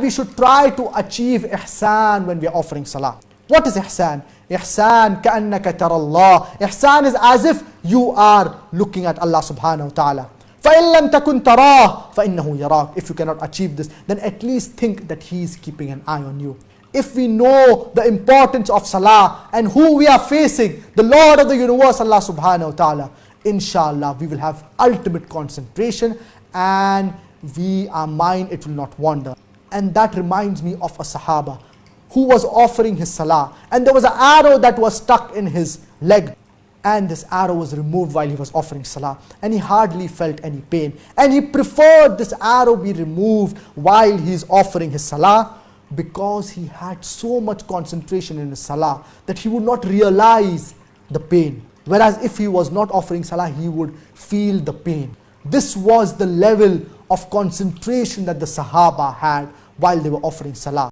We should try to achieve ihsan when we are offering salah. What is ihsan? Ihsan ka'annaka tara Allah. Ihsan is as if you are looking at Allah subhanahu wa ta'ala. فَإِن لَمْ تَكُنْ تَرَاهُ فَإِنَّهُ يَرَاكَ. If you cannot achieve this, then at least think that He is keeping an eye on you. If we know the importance of salah and who we are facing, the Lord of the universe, Allah subhanahu wa ta'ala, inshallah we will have ultimate concentration and our mind, it will not wander. And that reminds me of a Sahaba who was offering his salah, and there was an arrow that was stuck in his leg, and this arrow was removed while he was offering salah, and he hardly felt any pain, and he preferred this arrow be removed while he is offering his salah, because he had so much concentration in his salah that he would not realize the pain, whereas if he was not offering salah, he would feel the pain. This was the level of concentration that the Sahaba had while they were offering salah.